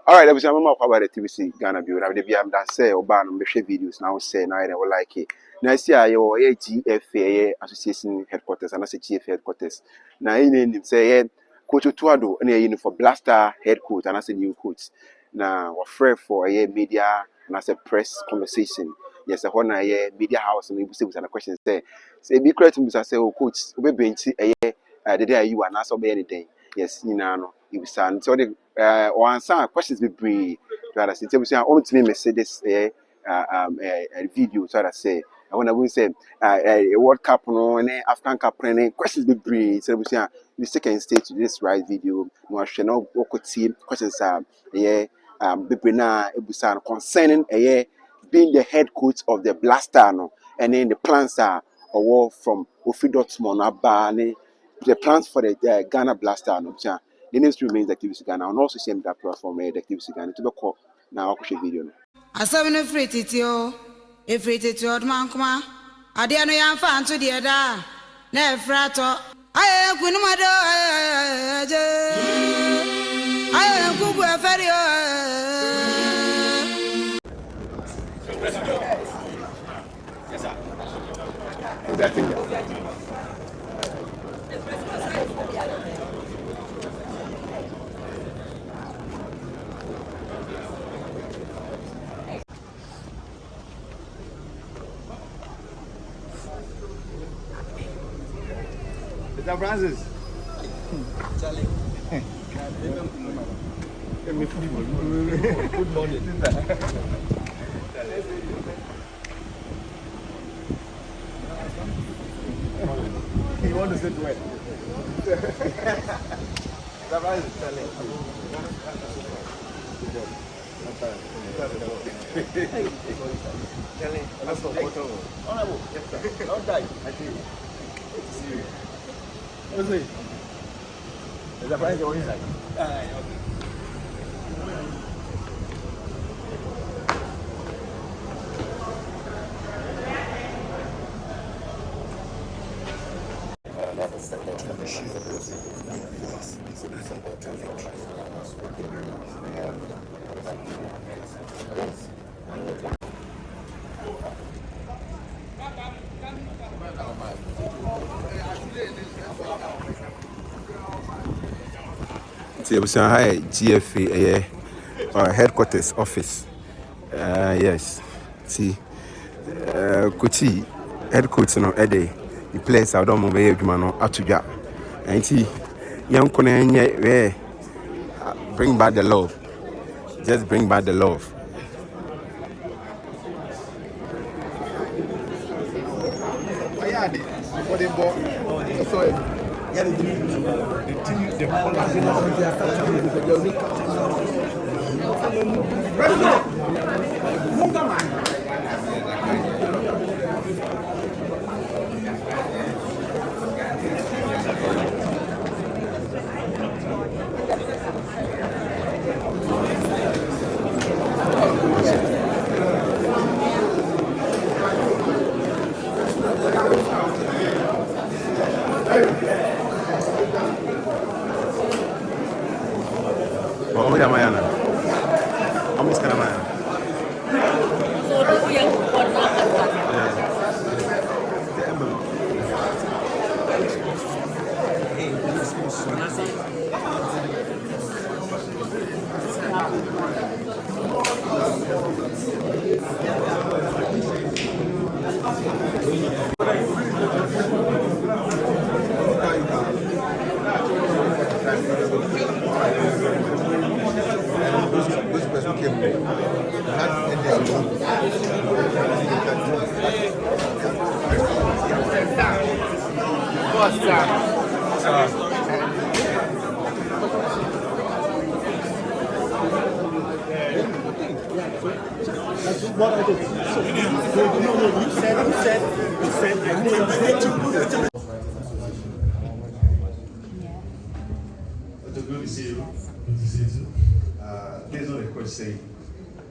Alright, I'm more about the TVC Ghana Bureau. I'm that say or ban videos now say now I like it. Now I see your GFA Association headquarters and I say GFA headquarters. Now in say Coach Otto Addo and for Blackstar head coach and I say new coach. Now we're free for a media and I say press conversation. Yes, I want a media house and we say with a question say be correct to say oh coach we bench a Dede Ayew and also be anything. Yes, you know, it was so the or answer questions be brief. Rather, since we say, I want to say this video. So I say, I want to say a World Cup, no, and African Cup, questions be brief. So we say, we second stage to this right video. No, I shall not walk with team questions. Be brina ebusan concerning being the head coach of the Blackstar, no, and then the plans are or from Ofi Dortmund, Abane. The plans for the Ghana Blackstar, no, the name still remains Activity Ghana, and also same that platform, the Activity Ghana. To be called now, I'll show video. I saw no free titio, a free titio, man, come on. I dare no young fan to the other. Never frato. I am Kunumado. I am Kubu Ferio. Mr. Francis. Charlie. Good morning. You want to sit where? Mr. Francis, Charlie. Charlie, that's for photo. Honorable. Yes, sir. Don't die. I see you. See you. What's it? Is that price going inside? Okay. It was a high GFA headquarters office. Yes. See, Kuchi head coach no Ede. The place I don't move no Atuja. And see, young Kone bring back the love. Just bring back the love. What I did. So you said, I did. It's good to see you. Good to see you too. Here's what the coach say.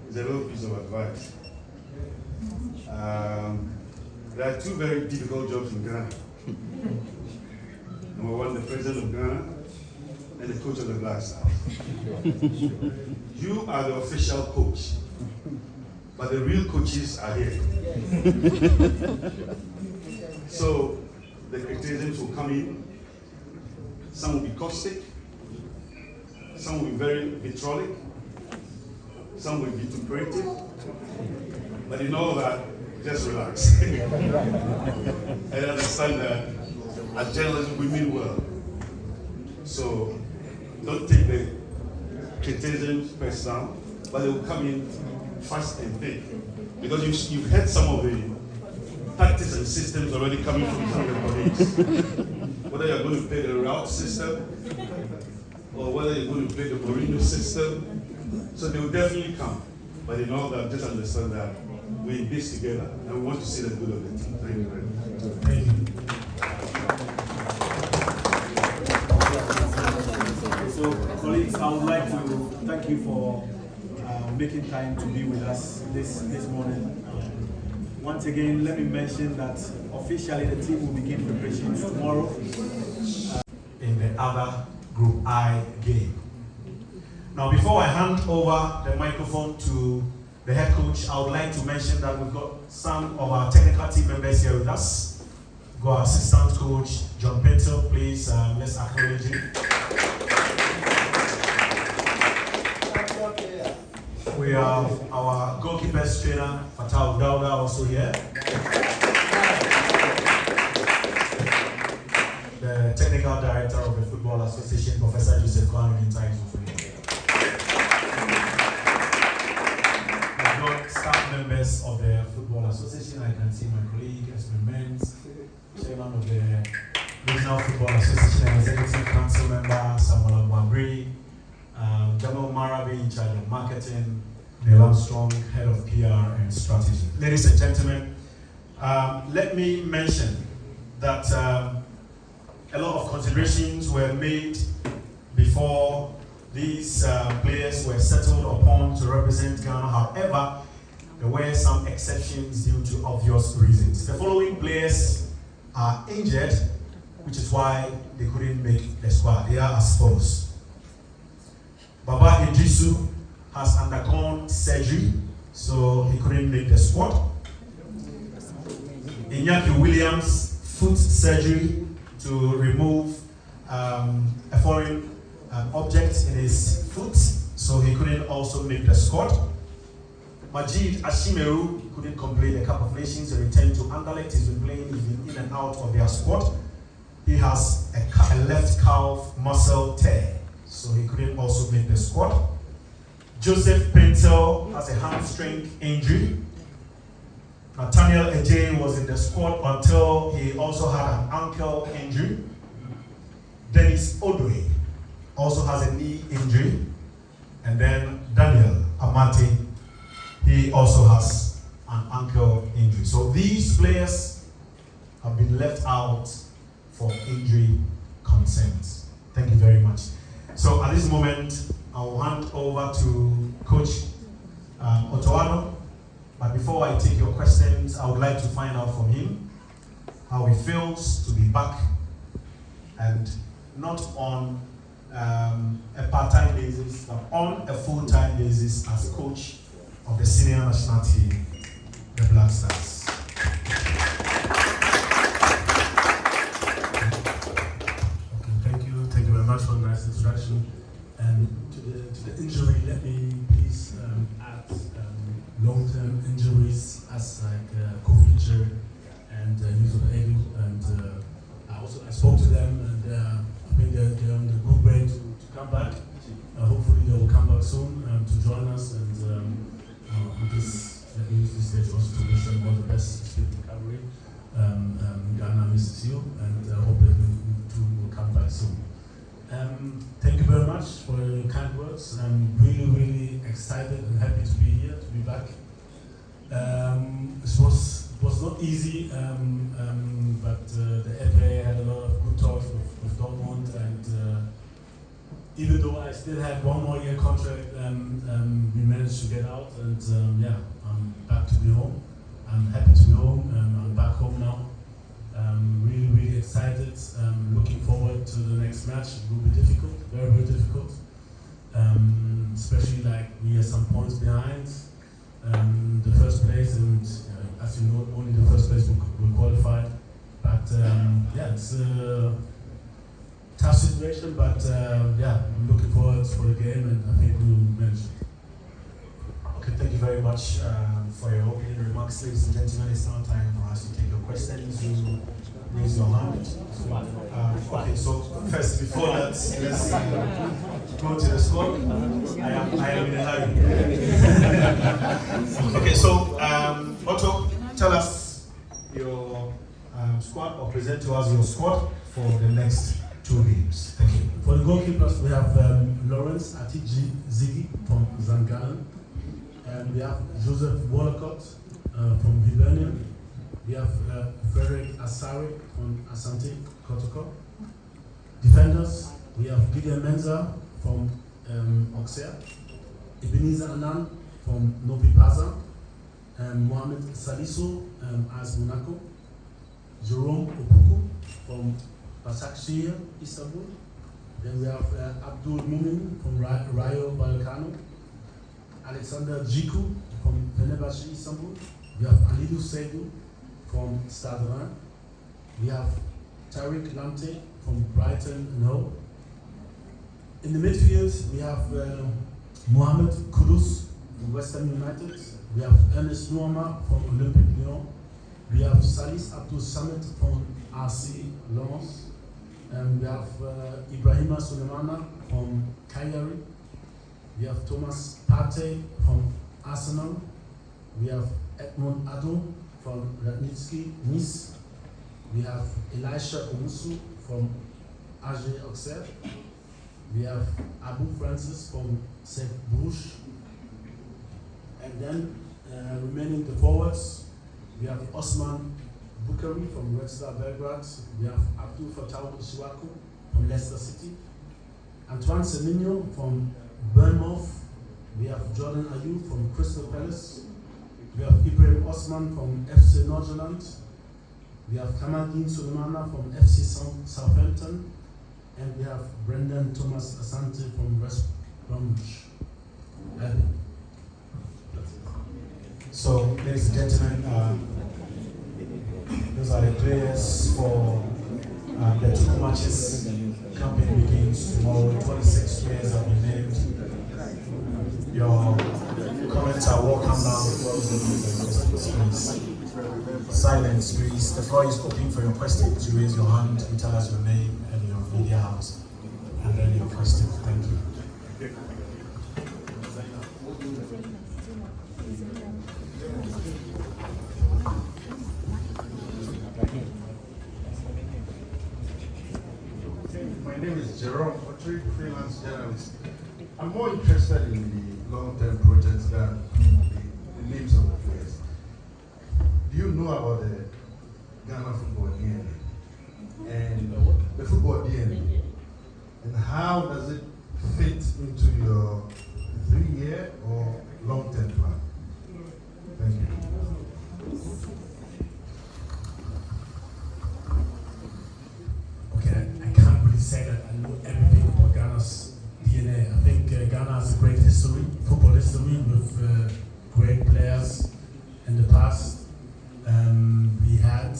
It's a little piece of advice. There are two very difficult jobs in Ghana. Number one, the president of Ghana, and the coach of the Blackstar. You are the official coach, but the real coaches are here. So the criticisms will come in. Some will be caustic, some will be very vitriolic, some will be vituperative, but you know that, just relax. And understand that as journalists we mean well. So don't take the criticisms personal, but they will come in fast and thick. Because you've heard some of the tactics and systems already coming from some of the colleagues. Whether you're going to play the route system, or whether you're going to play the Mourinho system. So they will definitely come. But you know that, just understand that we're in this together, and we want to see the good of the team. Thank you very much. Thank you. So, colleagues, I would like to thank you for making time to be with us this morning. Once again, let me mention that officially the team will begin preparations tomorrow in the other Group I game. Now, before I hand over the microphone to the head coach, I would like to mention that we've got some of our technical team members here with us. We've got our assistant coach, John Paintsil, please, let's acknowledge him. We have our goalkeepers trainer, Otto Addo, also here. The technical director of the Football Association, Professor Joseph Kwame Gintai, is also here. We've got staff members of the Football Association. I can see my colleague, Esme Menz, chairman of the Regional Football Association and Executive Council member, Samuel Wambri, Jamal Marabi in charge of marketing, Neil Armstrong, head of PR and strategy. Ladies and gentlemen, let me mention that a lot of considerations were made before these players were settled upon to represent Ghana. However, there were some exceptions due to obvious reasons. The following players are injured, which is why they couldn't make the squad. They are as follows. Baba Idrisu has undergone surgery, so he couldn't make the squad. Iñaki Williams, foot surgery to remove a foreign object in his foot, so he couldn't also make the squad. Majid Ashimeru couldn't complete the Cup of Nations. He returned to Anderlecht. He's been playing, he's been in and out of their squad. He has a left calf muscle tear, so he couldn't also make the squad. Joseph Paintsil has a hamstring injury. Nathaniel Ejay was in the squad until he also had an ankle injury. Dennis Odoi also has a knee injury. And then Daniel Amati, he also has an ankle injury. So these players have been left out for injury concerns. Thank you very much. So at this moment, I will hand over to Coach Otto Addo. But before I take your questions, I would like to find out from him how he feels to be back, and not on a part-time basis, but on a full-time basis as coach of the senior national team, the Blackstars. Okay, thank you very much for the nice introduction. And to the injury, let me please add long-term injuries as like COVID and Otto Addo, and I spoke to them, and I think they're on the good way to come back. Hopefully they will come back soon to join us, and let me use this stage also to wish them all the best speed recovery. Ghana misses you, and hope that you too will come back soon. Thank you very much for your kind words. I'm really, really excited and happy to be here, to be back. It was not easy, but the FA had a lot of good talks with Dortmund, and even though I still had one more year contract, we managed to get out, and I'm back to be home. I'm happy to be home. I'm back home now. Really, really excited. Looking forward to the next match. It will be difficult, very, very difficult. especially like we are some points behind the first place, and as you know, only the first place will qualified. But yeah, it's a tough situation, but yeah, I'm looking forward for the game, and I think we will manage it. Okay, thank you very much for your opening remarks, ladies and gentlemen. It's now time for us to take your questions. You raise your hand. Okay, so first, before that, let's go to the score. I am in a hurry. Okay, so Otto, tell us your squad, or present to us your squad for the next 2 games. Thank you. For the goalkeepers, we have Lawrence Atiji Ziggy from Zangan. And we have Joseph Wallacott from Hibernian. We have Frederick Asari from Asante Kotoko. Defenders, we have Gideon Menza from Auxerre, Ebenezer Annan from Novi Pazar, Mohamed Salisu as Monaco, Jerome Okuku from Başakşehir, Istanbul. Then we have Abdul Mumin from Rayo Vallecano, Alexander Jiku from Fenerbahce, Istanbul. We have Alidou Seydou from Stade Rennes. We have Tariq Lamte from Brighton and Hove. In the midfield, we have Mohamed Kudus from West Ham United. We have Ernest Nuama from Olympique Lyon. We have Salis Abdul Samit from RC Lens. And we have Ibrahima Sulemana from Cagliari. We have Thomas Partey from Arsenal. We have Edmond Addo from Radnitsky, Nice. We have Elisha Omusu from AG Auxerre. We have Abu Francis from St. Bruges. And then remaining the forwards, we have Osman Bukhari from Red Star Belgrade. We have Abdul Fattah Shiwaku from Leicester City. Antoine Semenyo from Bournemouth. We have Jordan Ayew from Crystal Palace. We have Ibrahim Osman from FC Nordsjælland. We have Kamaldeen Sulemana from FC Southampton. And we have Brendan Thomas Asante from West Bromwich. So, ladies and gentlemen, those are the players for the 2 matches. Campaign begins tomorrow. 26 players have been named. Your comments are welcome now. Please. Silence, please. The floor is open for your questions. You raise your hand, you tell us your name and your media house, and then your question. Thank you. My name is Jerome Otri, freelance journalist. I'm more interested in the long-term projects than the names of the players. Do you know about the Ghana football DNA and the football DNA, and how does it fit into your 3-year or long-term plan? Thank you. Okay, I can't really say that I know everything about Ghana's DNA. I think Ghana has a great history, football history, with great players in the past. We had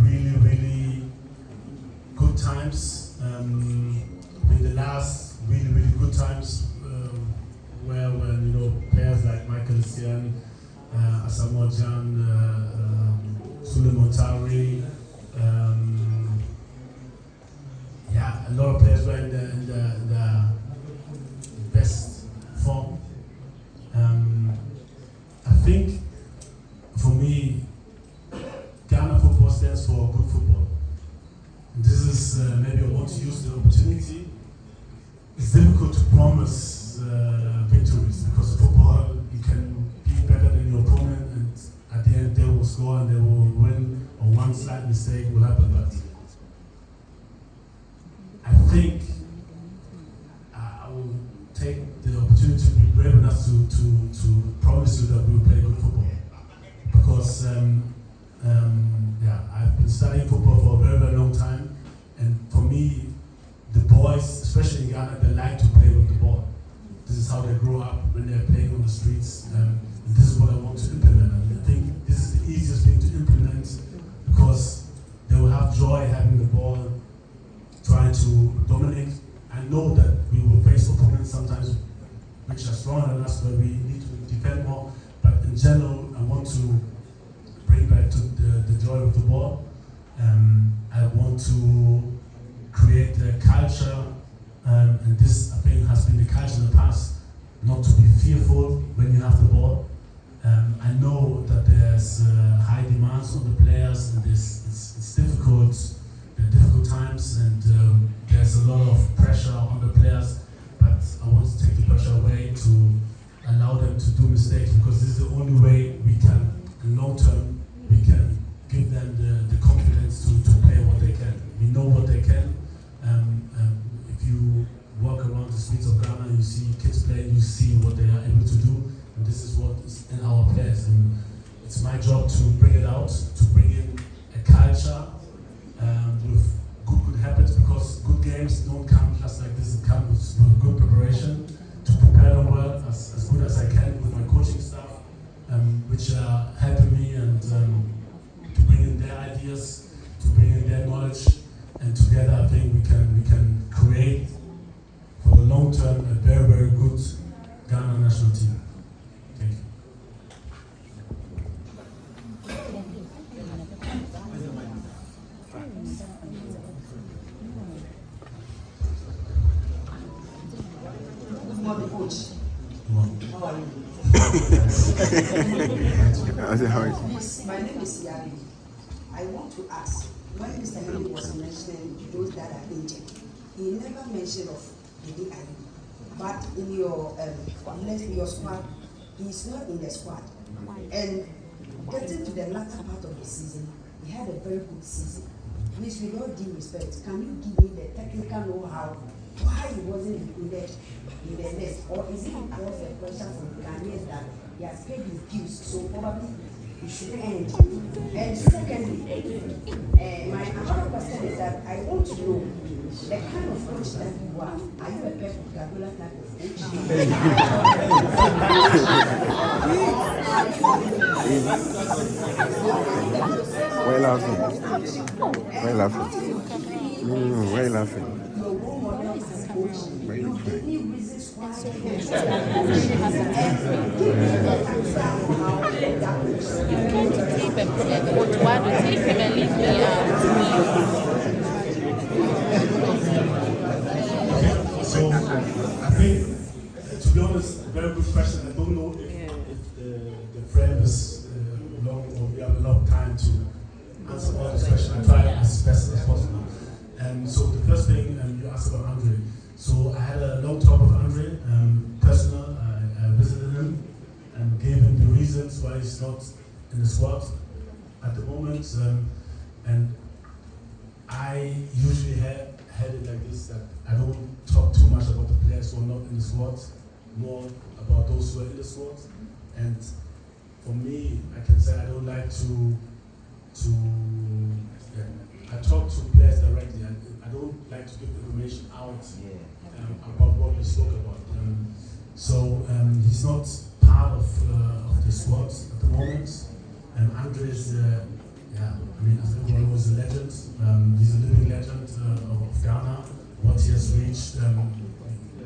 really, really good times. In the last really, really good times, where when players like Michael Essien, Asamoah Gyan, Suleiman Traoré, a lot of players were in the best form. I think for me, Ghana football stands for good football. This is maybe I want to use the opportunity. It's difficult to promise victories, because football, you can be better than your opponent, and at the end they will score and they will win, or one slight mistake will happen. But I think I will take the opportunity to be brave enough to promise you that we will play good football. Because I've been studying football for a very, very long time, and for me, the boys, especially in Ghana, they like to play with the ball. this is how they grow up when they're playing on the streets. This is what I want to implement. And I think this is the easiest thing to implement because they will have joy having the ball, trying to dominate. I know that we will face opponents sometimes which are stronger than us, where we need to defend more. But in general, I want to bring back to the joy of the ball. I want to create a culture, and this I think has been the culture in the past, not to be fearful when you have the ball. I know that there's high demands on the players, and it's difficult. There are difficult times, and there's a lot of pressure on the players. But I want to take the pressure away to allow them to do mistakes, because this is the only way we can, in long term, we can give them the confidence to play what they can. We know what they can. If you walk around the streets of Ghana, you see kids playing, you see what they are able to do, and this is what is in our players. And it's my job to bring it out, to bring in a culture with good habits, because good games don't come just like this. It comes with good preparation, to prepare them well, as good as I can with my coaching staff, which are helping me, and to bring in their ideas, to bring in their knowledge, and together I think we can create for the long term a very, very good Ghana national team. Thank you. Good coach. How are you? My name is Yari. I want to ask, when Mr. Henry was mentioning those that are injured, he never mentioned of Dede Ayew. But in your squad, he's not in the squad. And getting to the latter part of the season, he had a very good season. Please, with all due respect, can you give me the technical know-how why he wasn't included in the list? Or is it because the pressure from the Ghanaians that he has paid his dues, so probably he should end? And secondly, my another question is that I want to know the kind of coach that you are. Are you a Pep Guardiola type of coach? Why are you laughing? Why are you laughing? Why are you laughing? So I think, to be honest, a very good question. I don't know if the frame is long, or we have a lot of time to answer all these questions. I try as best as possible. And so the first thing you asked about Andre. So I had a long talk with Andre, personal. I visited him and gave him the reasons why he's not in the squad at the moment. And I usually had it like this, that I don't talk too much about the players who are not in the squad, more about those who are in the squad. And for me, I can say I don't like to I talk to players directly, and I don't like to give information out about what we spoke about. So he's not part of the squad at the moment. Andre is, I mean, as everyone knows, a legend. He's a living legend of Ghana. What he has reached,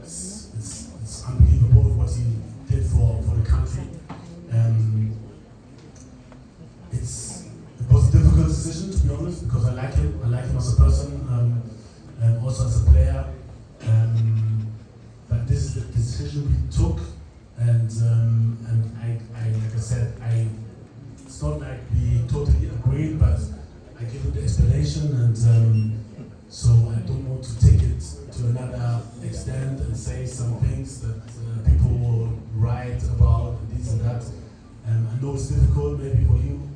it's unbelievable what he did for the country. It was a difficult decision, to be honest, because I like him. I like him as a person, and also as a player. But this is the decision we took, and I like I said, it's not like we totally agreed, but I give him the explanation, and so I don't want to take it to another extent and say some things that people will write about and this and that. I know it's difficult maybe for you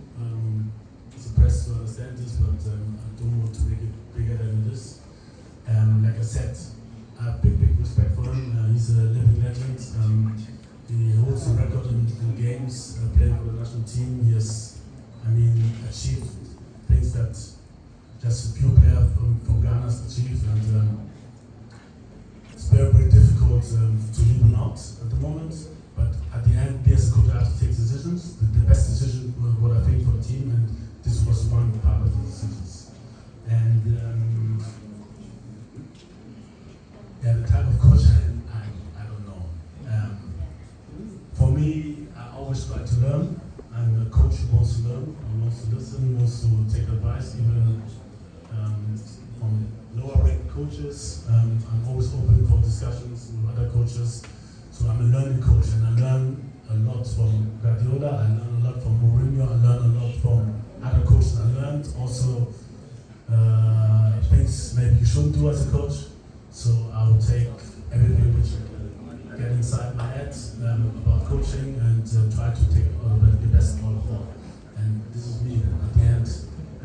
as a press to understand this, but I don't want to make it bigger than it is. Like I said, I have big respect for him. He's a living legend. He holds the record in games playing for the national team. He has, achieved things that just a few players from Ghana has achieved. And it's very, very difficult to leave them out at the moment. But at the end, we as a coach have to take decisions. The best decision was what I think for the team, and this was one part of the decisions. And the type of coach I don't know. For me, I always try to learn. I'm a coach who wants to learn, who wants to listen, wants to take advice, even from lower-ranked coaches. I'm always open for discussions with other coaches. So I'm a learning coach, and I learn a lot from Guardiola. I learn a lot from Mourinho. I learn a lot from other coaches. I learned also things maybe you shouldn't do as a coach. So I will take everything which get inside my head about coaching and try to take the best out of all. And this is me. At the end,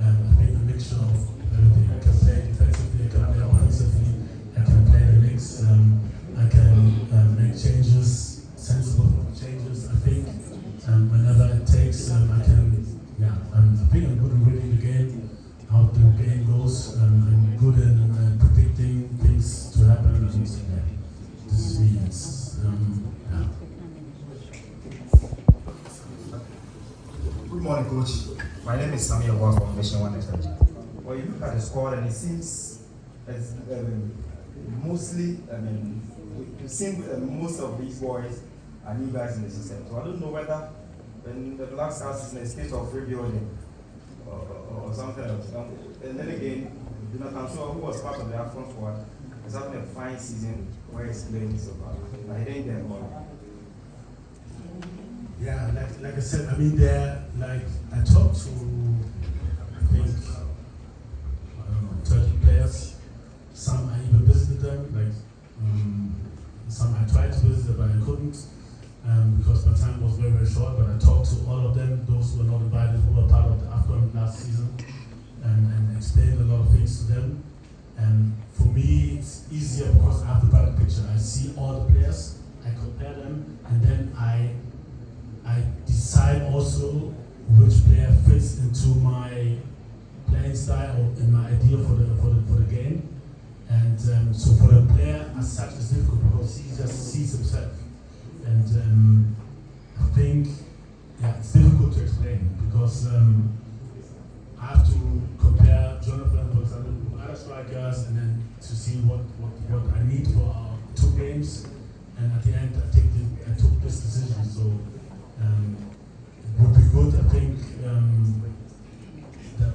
I think a mixture of everything. I can play defensively, I can play offensively, I can play the mix, I can make changes, sensible changes. I think whenever it takes, I can. Yeah, I think I'm good in reading the game, how the game goes. I'm good in predicting things to happen. And, this is me. Good morning, Coach. My name is Samuel Wang from Vision One Extension. Well, you look at the squad and it seems as mostly, it seems most of these boys are new guys in the system. So I don't know whether when the Blackstar is in a state of rebuilding or something else. And then again, Jonathan Shaw, who was part of the Afghan squad, is having a fine season where he's playing so far. I think they're more. Yeah, like I said, I mean, I talked to, I think, 30 players. Some I even visited them, some I tried to visit but I couldn't because my time was very, very short. But I talked to all of them, those who were not invited, who were part of the AFCON last season, and explained a lot of things to them. And for me, it's easier because I have the bigger picture. I see all the players, I compare them, and then I decide also which player fits into my playing style or in my idea for the game. And so for the player as such, it's difficult because he just sees himself. And I think, it's difficult to explain because I have to compare Jonathan, for example, with other strikers, and then to see what I need for our 2 games. And at the end, I took this decision. So it would be good, I think, that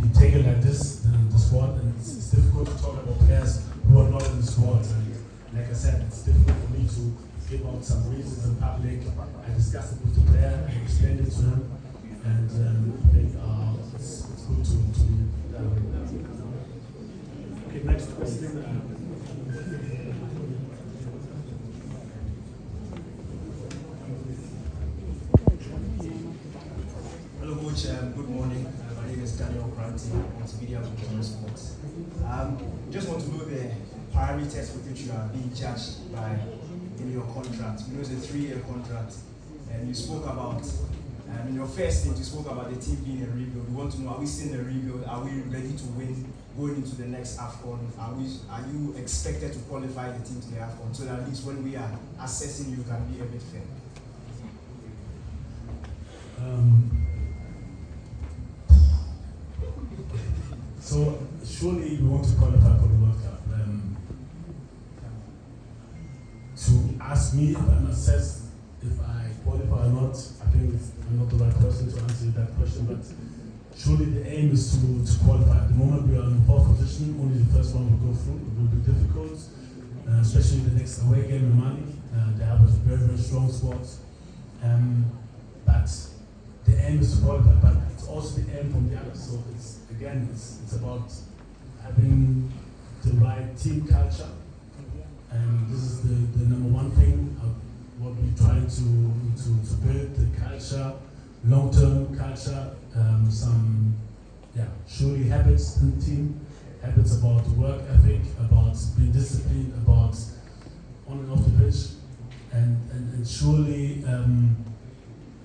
we take it like this, the squad, and it's difficult to talk about players who are not in the squad. And like I said, it's difficult for me to give out some reasons in public. I discussed it with the player, I explained it to him, and I think it's good to Okay, next question. Hello, Coach. Good morning. My name is Daniel Granty, multimedia with Sports. Just want to know the parameters with which you are being judged by in your contract. You know, it's a 3-year contract, and you spoke about, in your first thing, you spoke about the team being a rebuild. We want to know, are we still in a rebuild? Are we ready to win going into the next AFCON? Are you expected to qualify the team to the AFCON so that at least when we are assessing you can be a bit fair? So surely we want to qualify for the World Cup. To ask me if I'm assessed if I qualify or not, I think I'm not the right person to answer that question, but surely the aim is to qualify. At the moment we are in the 4th position, only the first one will go through. It will be difficult, especially the next away game in Mali. They have a very, very strong squad. But the aim is to qualify, but it's also the aim from the others. So it's about having the right team culture, and this is the number one thing of what we're trying to build, the culture, long-term culture, surely habits in the team, habits about work ethic, about being disciplined, about on and off the pitch, and surely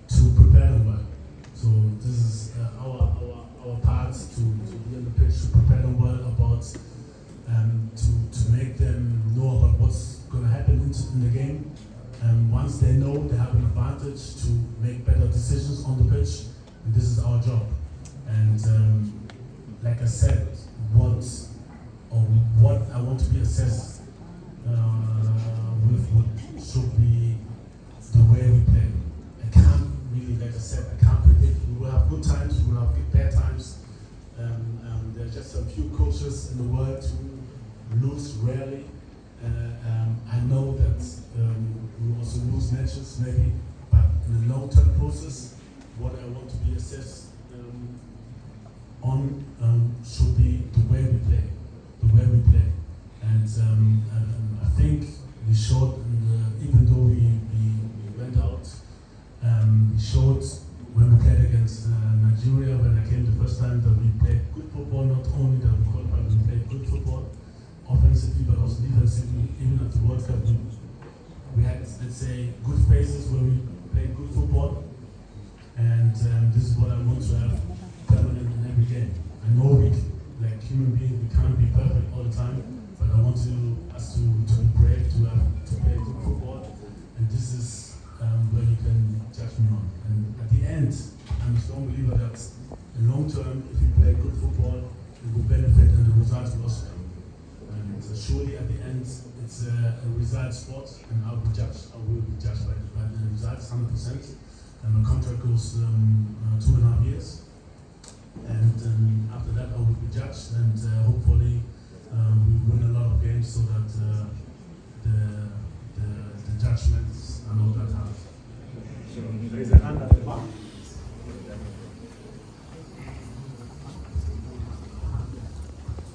to prepare them well. So this is our part to be on the pitch, to prepare them well, about to make them know about in the game. Once they know they have an advantage to make better decisions on the pitch, and this is our job. And like I said, what I want to be assessed with what should be the way we play. I can't really, like I said, I can't predict. We will have good times, we will have bad times. There are just a few coaches in the world who lose rarely. I know that we will also lose matches maybe, but in the long-term process, what I want to be assessed on should be the way we play, and I think we showed, even though we went out, we showed when we played against Nigeria, when I came the first time, that we played good football, not only that we qualified, we played good football, offensively but also defensively. Even at the World Cup, we had, let's say, good phases where we played good football, and this is what I want to have permanent in every game. I know we, like human beings, we can't be perfect all the time, but I want us to be brave, to play good football, and this is where you can judge me on. And at the end, I'm a strong believer that in the long term, if you play good football, it will benefit and the results will also come. And surely at the end, it's a result sport, and I will be judged by the results 100%. And my contract goes 2.5 years. And after that, I will be judged, and hopefully we win a lot of games so that the judgments are not that hard. There is a hand at the back.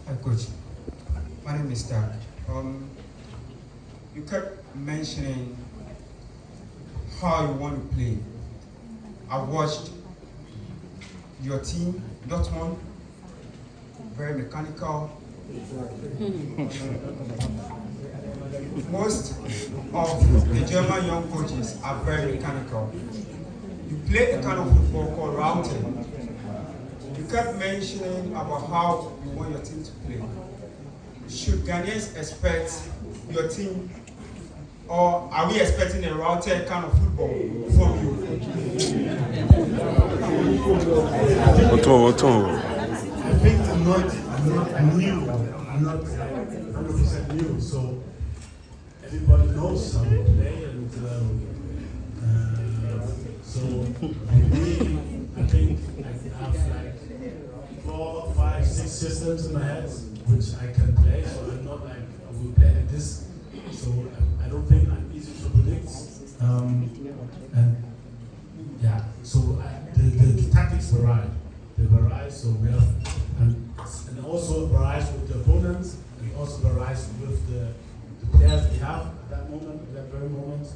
Hi, Coach. My name is Doug. You kept mentioning how you want to play. I watched your team, Dortmund, very mechanical. Most of the German young coaches are very mechanical. You play a kind of football called routing. You kept mentioning about how you want your team to play. Should Ghanaians expect your team, or are we expecting a routed kind of football from you? I think I'm not new. I'm not 100% new. So everybody knows how to play, and so maybe I think I have like 4, 5, 6 systems in my head which I can play. So I'm not like I will play like this. So I don't think I'm easy to predict. And yeah, so the tactics vary. They vary. So we have and also varies with the opponents, and it also varies with the players we have at that moment, at that very moment.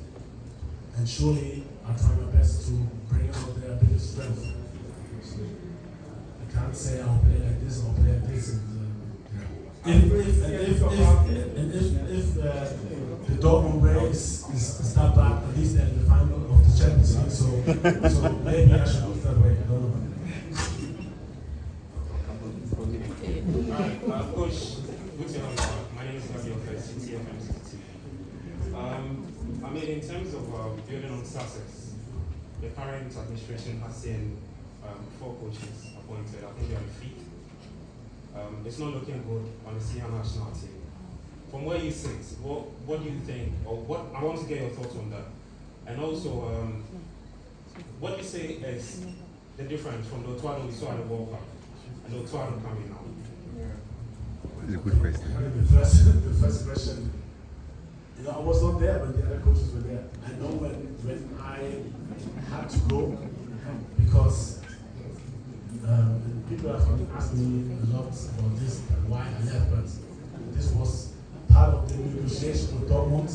And surely I'll try my best to bring out their biggest strength. So I can't say I'll play like this, I'll play like this. And if the Dortmund way is that bad, at least they're in the final of the Champions League. So maybe I should look that way. I don't know. Coach, good to have you. My name is Gabriel Fest, CTFM. I mean, in terms of building on success, the current administration has seen 4 coaches appointed. I think they're on the feet. It's not looking good on the senior national team. From where you sit, what do you think, or what I want to get your thoughts on that, and also what do you say is the difference from the Otto Addo we saw at the World Cup and the Otto Addo coming now? It's a good question. The first question, I was not there, but the other coaches were there. I know when I had to go, because people have asked me a lot about this and why I left, but this was part of the negotiation with Dortmund,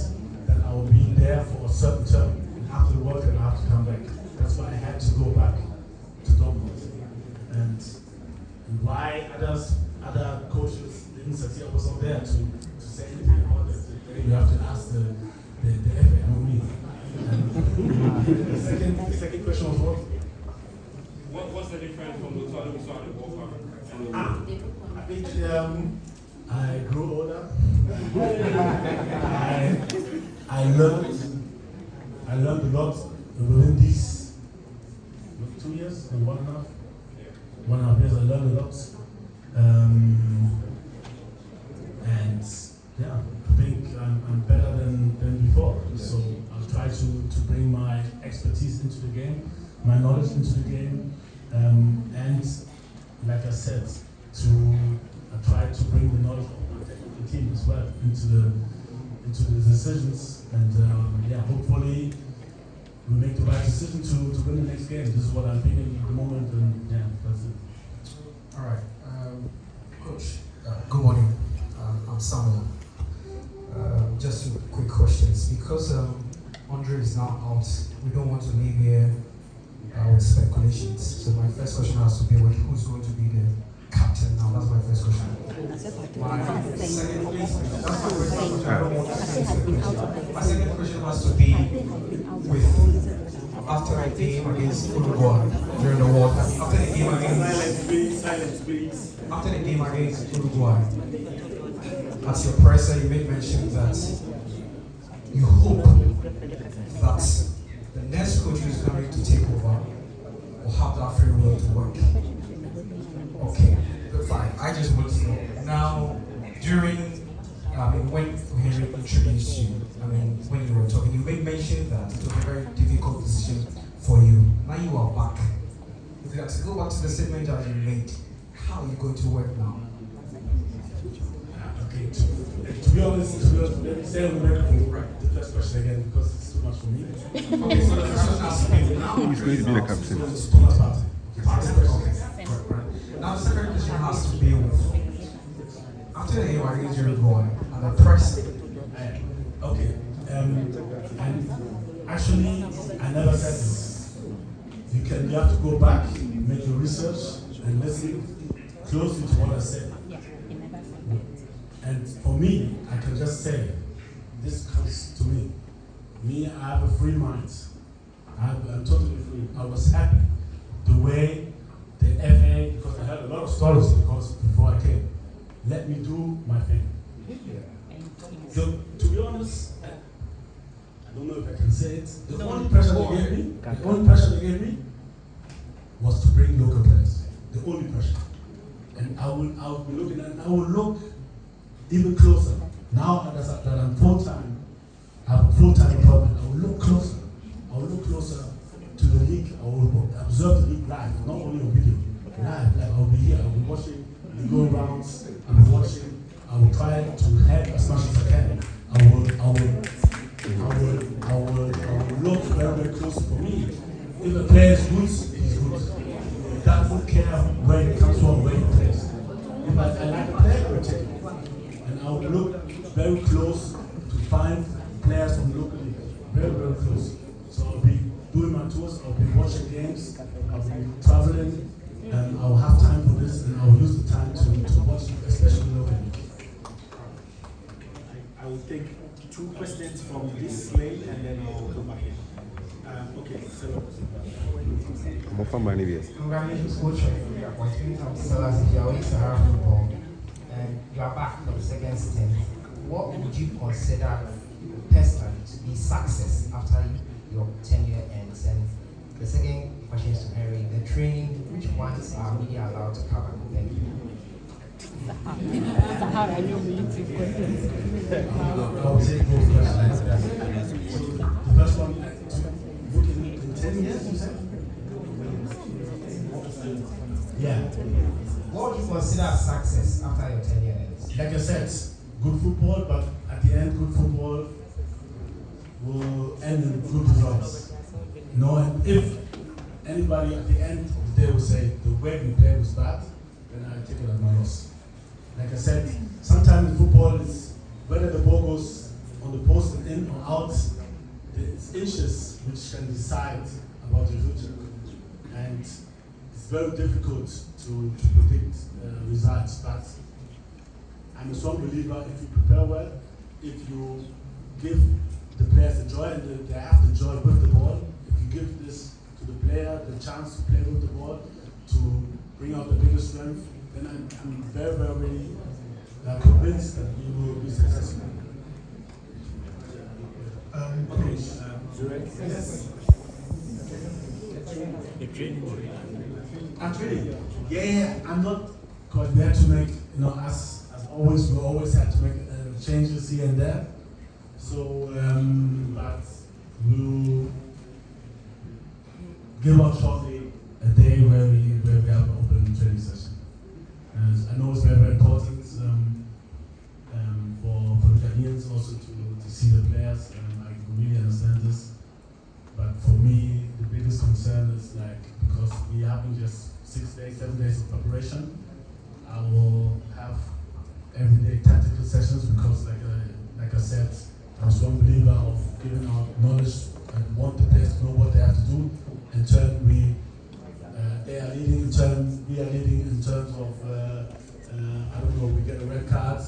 that I will be there for a certain term, and after the World Cup I have to come back. That's why I had to go back to Dortmund. And why other coaches didn't succeed, I was not there to say anything about it. You have to ask the FA, not me. The second question was what? What's the difference from the Otto Addo we saw at the World Cup? I think I grew older. I learned a lot within these 2 years and 1.5 years. I learned a lot, and yeah, I think I'm better than before. So I'll try to bring my expertise into the game, my knowledge into the game, and like I said, to try to bring the knowledge of my technical team as well into the decisions, and yeah, hopefully we make the right decision to win the next game. This is what I'm thinking at the moment, and yeah, that's it. All right, Coach. Good morning. I'm Samuel. Just two quick questions. Because Andre is now out, we don't want to leave here with speculations. So my first question has to be with who's going to be the captain now. That's my first question. My second question has to be with after the game against Uruguay during the World Cup. After the game against Uruguay, as your presser, you made mention that you hope that the next coach who is coming to take over will have that free will to work. Okay, fine. I just want to know now during when Henry introduced you, when you were talking, you made mention that it was a very difficult decision for you. Now you are back. If you have to go back to the statement that you made, how are you going to work now? Okay, to be honest, let me say on the record the first question again because it's too much for me. Okay, so the first question has to be now. Who's going to be the captain? Now the second question has to be with after the game against Uruguay and the press. Okay, and actually I never said this. You have to go back, make your research, and listen closely to what I said. And for me, I can just say, this comes to me. Me, I have a free mind. I'm totally free. I was happy the way the FA, because I heard a lot of stories before I came, let me do my thing. So, to be honest, I don't know if I can say it. The only pressure they gave me was to bring local players. The only pressure. And I will be looking at, I will look even closer. Now that I'm full-time, I have a full-time employment, I will look closer. I will look closer to the league. I will observe the league live, not only on video. Live, like I will be here, I will be watching the go-rounds, I will be watching, I will try to help as much as I can. I will look very, very closely for me. If a player is good, he's good. That won't care where he comes from, where he plays. If I like a player, I will take it. And I will look very close to find players from locally, very, very close. So I'll be doing my tours, I'll be watching games, I'll be traveling, and I'll have time for this, and I'll use the time to watch, especially locally. I will take two questions from this slate, and then I'll come back in. Okay, so. Congratulations, Coach, for your appointment of Sellers in Yahweh Sahara Football. And you are back for the second stint. What would you consider personally to be success after your tenure ends? And the second question is to Henry, the training, which ones are really allowed to cover? Thank you. I'll take both questions. The first one, in 10 years, you said? Yeah. What would you consider a success after your tenure ends? Like I said, good football, but at the end, good football will end in good results. You know, and if anybody at the end of the day will say the way we played was bad, then I take it as my loss. Like I said, sometimes in football, it's whether the ball goes on the post and in or out, it's inches which can decide about your future. And it's very difficult to predict results, but I'm a strong believer if you prepare well, if you give the players the joy and they have the joy with the ball, if you give this to the player the chance to play with the ball, to bring out the biggest strength, then I'm very, very convinced that we will be successful. Coach, yes. The training. Actually, yeah, I'm not, because we had to make, as always, we always had to make changes here and there. So, but we'll give out shortly a day where we have an open training session. And I know it's very, very important for the Ghanaians also to see the players. I really understand this. But for me, the biggest concern is because we having just 6 days, 7 days of preparation, I will have everyday tactical sessions because, like I said, I'm a strong believer of giving out knowledge and want the players to know what they have to do. In turn, they are leading. In turn, we are leading. In terms of, I don't know, we get a red card.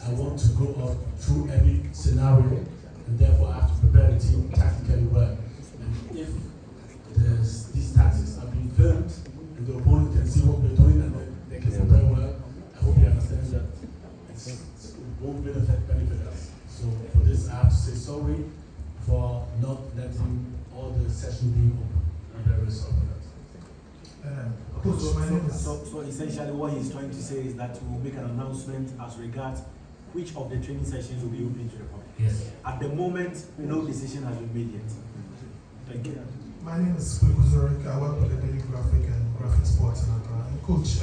I want to go through every scenario, and therefore I have to prepare the team tactically well. And if these tactics are being filmed, and the opponent can see what we're doing, and they can prepare well, I hope you understand that it won't benefit us. So for this, I have to say sorry for not letting all the session be open. I'm very sorry for that. So essentially what he's trying to say is that we'll make an announcement as regards which of the training sessions will be open to the public. Yes. At the moment, no decision has been made yet. Thank you. My name is Okraku. I work with the Daily Graphic and Graphic Sports in Accra. And Coach,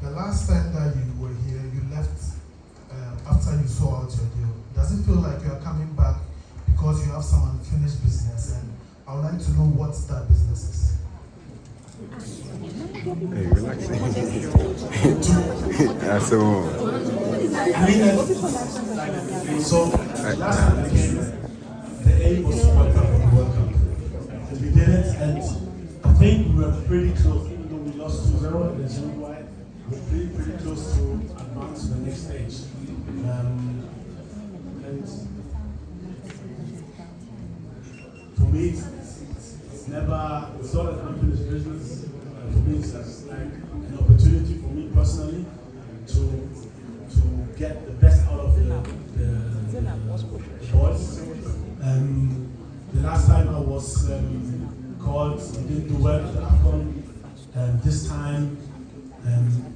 the last time that you were here, you left after you saw out your deal. Does it feel like you are coming back because you have some unfinished business? And I would like to know what that business is. Hey, relax. That's all. So, last time I came, the aim was to welcome the World Cup. And we did it, and I think we were pretty close, even though we lost 2-0 in the Uruguay, we were pretty close to advance to the next stage. And for me, it's not an unfinished business. For me, it's like an opportunity for me personally to get the best out of the boys. The last time I was called, we didn't do well at the AFCON. This time,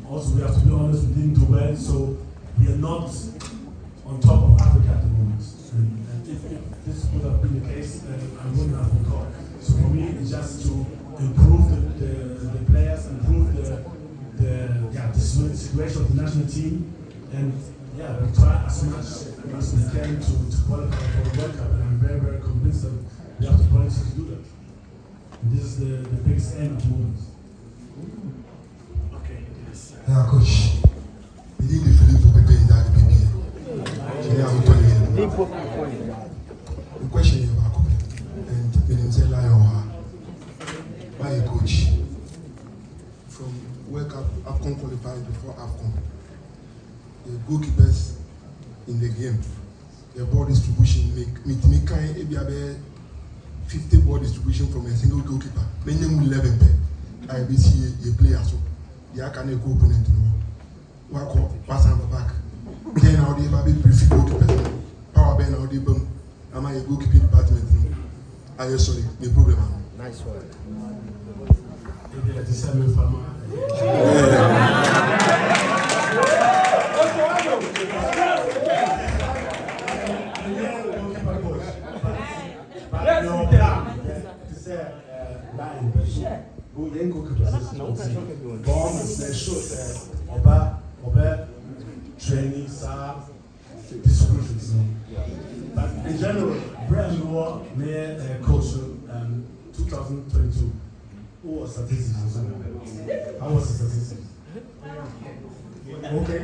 also we have to be honest, we didn't do well, so we are not on top of Africa at the moment. And if this would have been the case, I wouldn't have been called. So for me, it's just to improve the players, improve the situation of the national team, and we try as much as we can to qualify for the World Cup. And I'm very, very convinced that we have the quality to do that. And this is the biggest aim at the moment. Okay, yes. Yeah, Coach. We need the feeling to prepare that baby. The question is about and Venezuela, why a coach from World Cup AFCON qualified before AFCON. The goalkeepers in the game, the ball distribution make kind of 50 ball distribution from a single goalkeeper. Minimum 11 per. I be see a player so the can go opponent no. Walk pass on the back. Then now they have a brief goalkeepers. Power Ben now they boom. Am I a goalkeeping department? I am sorry, no problem. Nice one. Training, distributions. But in general, Brian Moore, Mayor Coach, 2022. Who was statistics? How was the statistics? Okay.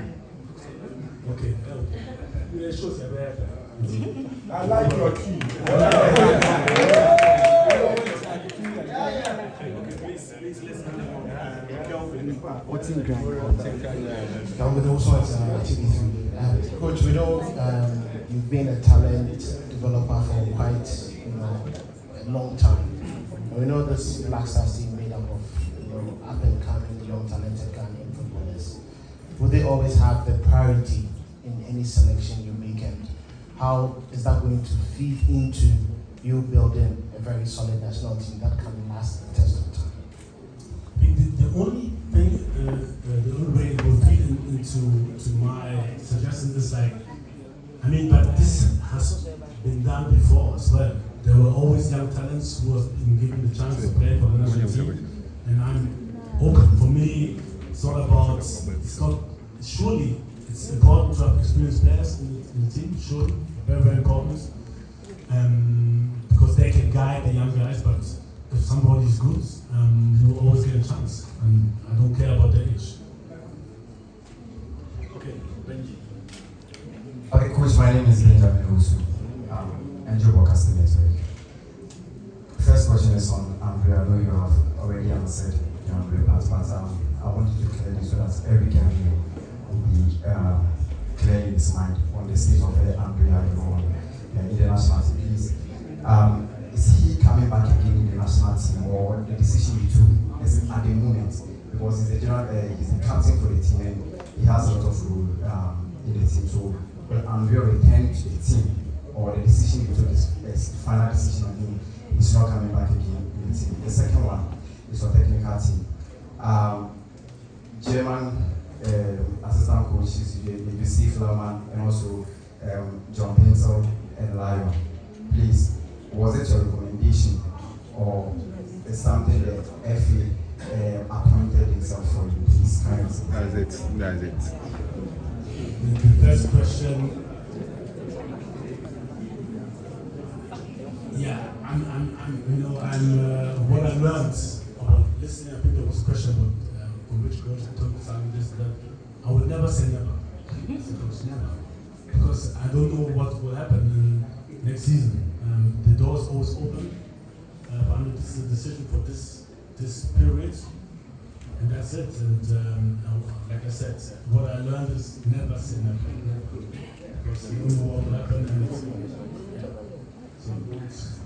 Yeah, shows I like your team. Please, let's What's in ground? Now we also have activity. Coach, we know you've been a talent developer for quite a long time. We know this Blackstar team made up of up and coming, young talented Ghanaian footballers. Will they always have the priority in any selection you make, and how is that going to feed into you building a very solid national team that can last the test of time? The only thing, the only way it will feed into my suggestion is like, but this has been done before as well. There were always young talents who have been given the chance to play for the national team, and I'm open. For me, it's not about, surely it's important to have experienced players in the team, surely, very, very important, because they can guide the young guys, but if somebody is good, you will always get a chance, and I don't care about their age. Okay, Benji. Okay, Coach, my name is Benjamin Osu. Angel Broadcasting Network. First question is on Andrea. I know you have already answered the Andrea part, but I want you to clear this so that every candidate will be clear in his mind on the state of Andrea in the national team. Please, is he coming back again in the national team, or the decision he took is at the moment? Because he's the general, he's the captain for the team, and he has a lot of role in the team. So will Andrea return to the team, or the decision he took is final decision again? He's not coming back again in the team. The second one is for technical team. German assistant coaches, you see Flaman and also John Paintsil and Lion. Please, was it your recommendation, or is something that FA appointed himself for you? Please, kind of. That's it. The first question. Yeah, what I learned about listening, I think there was a question about from which coach told me this, that I would never say never. Never. Because I don't know what will happen next season. The door is always open. But this is a decision for this period, and that's it. And like I said, what I learned is never say never. Because you don't know what will happen, and it's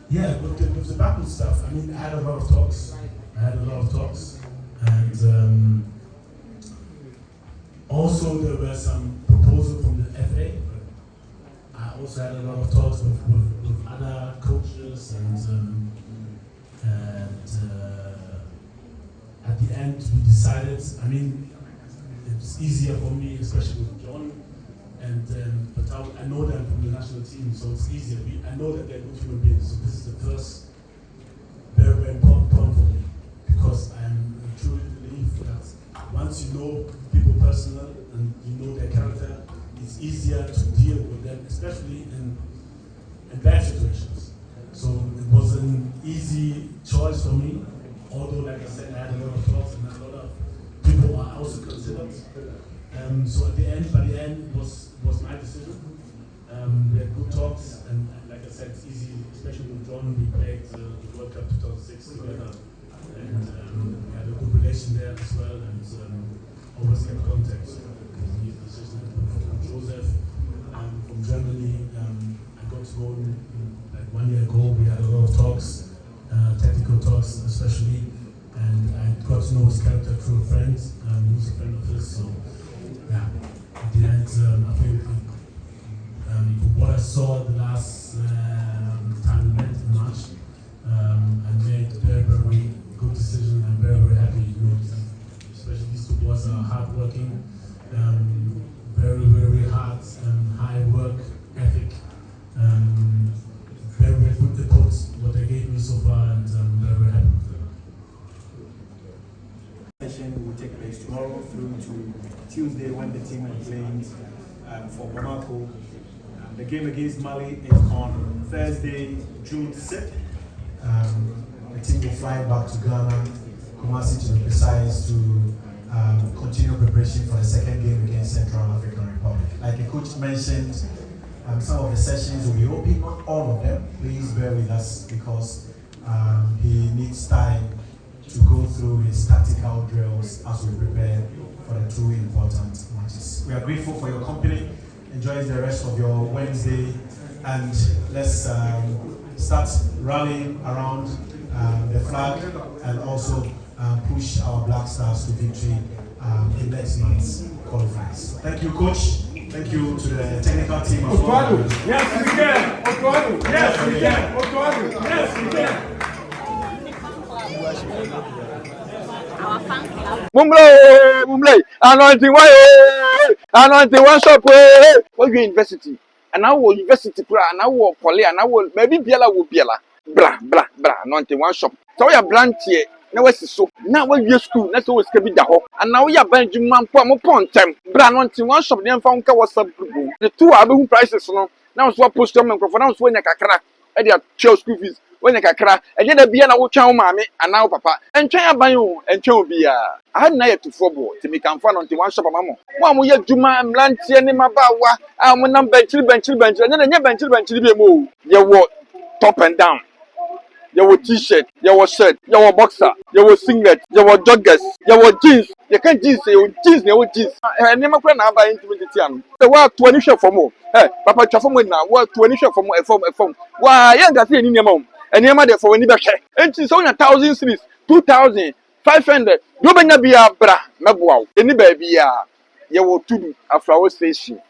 yeah, with the backwood stuff, I had a lot of talks. And also there were some proposals from the FA. But I also had a lot of talks with other coaches, and at the end we decided. It's easier for me, especially with John. But I know them from the national team, so it's easier. I know that they're good human beings, so this is the first very, very important point for me, because I truly believe that once you know people personally and you know their character, it's easier to deal with them, especially in bad situations. So it was an easy choice for me, although, like I said, I had a lot of thoughts and a lot of people I also considered. So by the end, was my decision. We had good talks, and like I said, it's easy, especially with John. We played the World Cup 2006 together, and we had a good relation there as well, and always kept contact. He's the assistant from Joseph from Germany. I got to know him like 1 year ago. We had a lot of talks, technical talks especially, and I got to know his character through a friend. He was a friend of his, so. Yeah, at the end, I think what I saw the last time we met in March, I made a very, very good decision. I'm very, very happy. Especially these two boys are hardworking, very, very hard, high work ethic, very, very good input, what they gave me so far, and I'm very, very happy with them. Session will take place tomorrow through to Tuesday, when the team is playing for Bamako. The game against Mali is on Thursday, June 6th. The team will fly back to Ghana, Kumasi to be precise, to continue preparation for the second game against Central African Republic. Like the coach mentioned, some of the sessions will be open, not all of them. Please bear with us, because he needs time to go through his tactical drills as we prepare for the two important matches. We are grateful for your company. Enjoy the rest of your Wednesday, and let's start rallying around the flag, and also push our Black Stars to victory in next month's qualifiers. Thank you, Coach. Thank you to the technical team as well. Yes, we can. Okraku. Yes, we can. Okraku. Yes, we can. Mumble, anointing one shop. What university? And now university, and now college, and now maybe Biela will Biela. Blah, anointing one shop. So we are blunt here. Now what's so? Now when you school, that's always can be the hawk. And now we are buying man upon time. Blah, anointing one shop. Then found was the 2 album prices. Now it's what post on microphone. Now it's when you can crack. And they are chill school fees. When you can crack. And then the Biana will chow mammy and now papa. And try by you and chow be I had night to 4 boy to become fun until one shop of mamma. One will yet Juma and Blanty and Mabawa. I'm one number bench, and then a bench to be moved. You walk top and down. Your t-shirt, your shirt, your boxer, your singlet, your joggers, your jeans. You can't jeans, your jeans. And never can have by intimate. The world 20 shop for more. Hey, Papa Chafon now, work 20 shop for more, a form. Why, I ain't got any mom. And your mother for any back. And she's on 1,000 cities, 2,500. You may not be a bra, Mabuau. Any baby, you will to a flower station.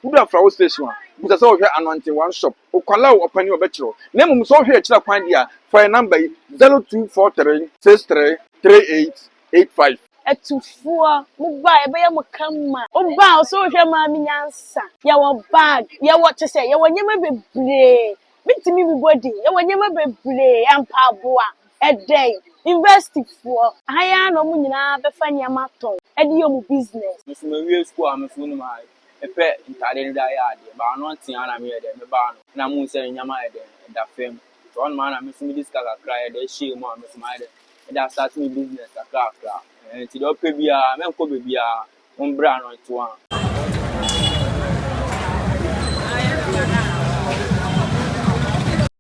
Who be a flower station? Because I here anointing one shop. Okala open your bachelor. Name so here chila kwandia for a number 0243 63 3885. Etufua muba ebe ya mukama oba so hwe ma mi nyansa ya wo bag ya wo che se ya wo nyema bebre bitimi bi body ya wo nyema bebre ampa aboa edey investifo aya no mu nyina be fa nyama ton edi yo mu business this me we school am so no mai epe ntade nda ya ade ba no ntia na me ede me ba no na mu se nyama ede da fam so on man am so me discuss akra ede share mo am so mai ede da start me business akra and to the baby, I'm going to be a umbrella.